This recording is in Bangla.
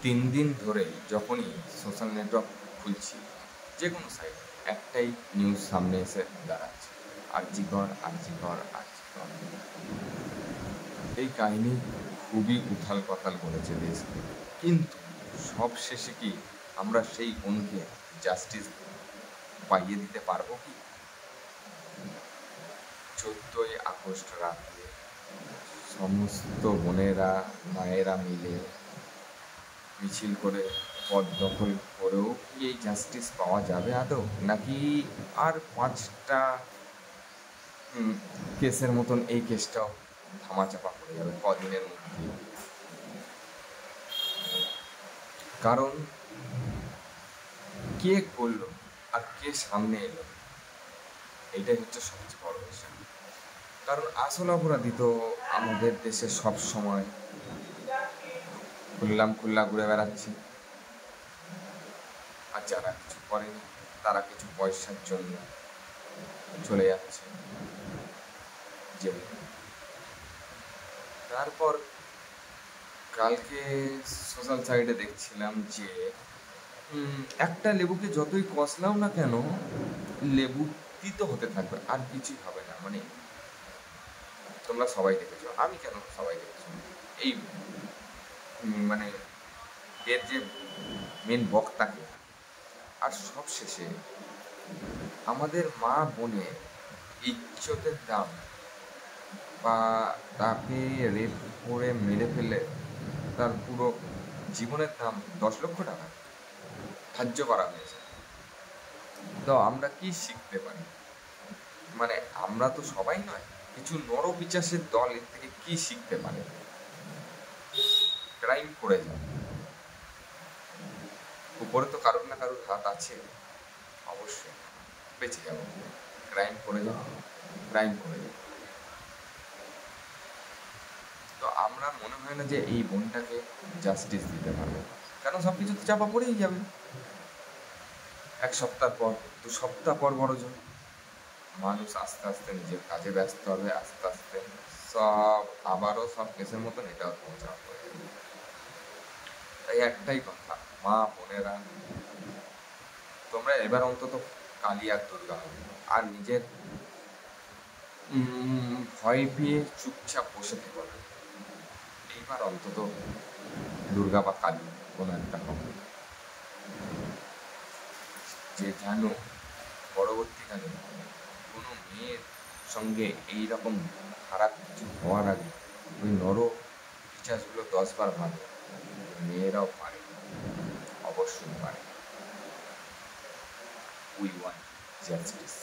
3 দিন ধরে যখনই সোশ্যাল নেটওয়ার্ক খুলছি, যে কোনো সাইট, একটাই নিউজ সামনে এসে দাঁড়াচ্ছে, আরজিকর আরজিকর আরজিকর। এই কাহিনী খুবই উথাল পাথাল করেছে দেশকে, কিন্তু সব শেষে কি আমরা সেই বোনকে জাস্টিস পাইয়ে দিতে পারবো কি? 14ই আগস্ট রাতে সমস্ত বোনেরা মায়েরা মিলে মিছিল করে পদ দখল করেও কি এই জাস্টিস পাওয়া যাবে আদৌ? নাকি আর 5টা কেসের মতন এই কেসটাও ধামাচাপা পড়ে যাবে কদিনের মধ্যে? কারণ কে করলো আর কে সামনে এলো, এইটাই হচ্ছে সবচেয়ে বড় বিষয়। কারণ আসল অপরাধী তো আমাদের দেশে সব সময় খুল্লা ঘুরে বেড়াচ্ছে, আর যারা কিছু করেনি তারা কিছু পয়সার জন্য চলে যাচ্ছে জেলে। তারপর কালকে সোশ্যাল সাইটে দেখছিলাম যে একটা লেবুকে যতই কষলাও না কেন, লেবু তিতো হতে থাকবে, আর কিছুই হবে না। মানে তোমরা সবাই দেখেছো, আমি কেন, সবাই দেখেছো এই মানে এর যে মেন বক্তাকে। আর সব শেষে আমাদের মা বোনের ইজ্জতের দাম, বা তাকে রেপ করে মেরে ফেলে তার পুরো জীবনের দাম 10 লক্ষ টাকা ধার্য করা হয়েছে। তো আমরা কি শিখতে পারি? মানে আমরা তো সবাই নয়, কিছু নরপিচাসের দল এর থেকে কি শিখতে পারে? ক্রাইম করে যায়, উপরে তো কারোর না কারোর হাত আছে, অবশ্যই বেঁচে যাবো। ক্রাইম করে যাবো, ক্রাইম করে যাবো। তো আমরা মনে হয় না যে এই বোনটাকে জাস্টিস দিতে পারবো, কারণ সব কিছু তো চাপা পড়েই যাবে। 1 সপ্তাহ পর, 2 সপ্তাহ পর বড় জোর মানুষ আস্তে আস্তে নিজের কাজে ব্যস্ত হবে, আস্তে আস্তে সব আবারও সব কেসের মতন এটাও চাপ হয়ে যাবে। তাই একটাই কথা, মা বোনেরা, তোমরা এবার অন্তত কালী আর দুর্গা আর নিজের ভয় পেয়ে চুপচাপ বসে থেকো না। এইবার অন্তত দুর্গা বা কালী কোনো একটা হবে, যে জানো পরবর্তীকালে কোনো মেয়ের সঙ্গে এইরকম খারাপ কিছু হওয়ার আগে ওই পিচাসগুলো 10 বার ভাবে। মেয়েরাও পারে, অবশ্যই পারে। We want justice.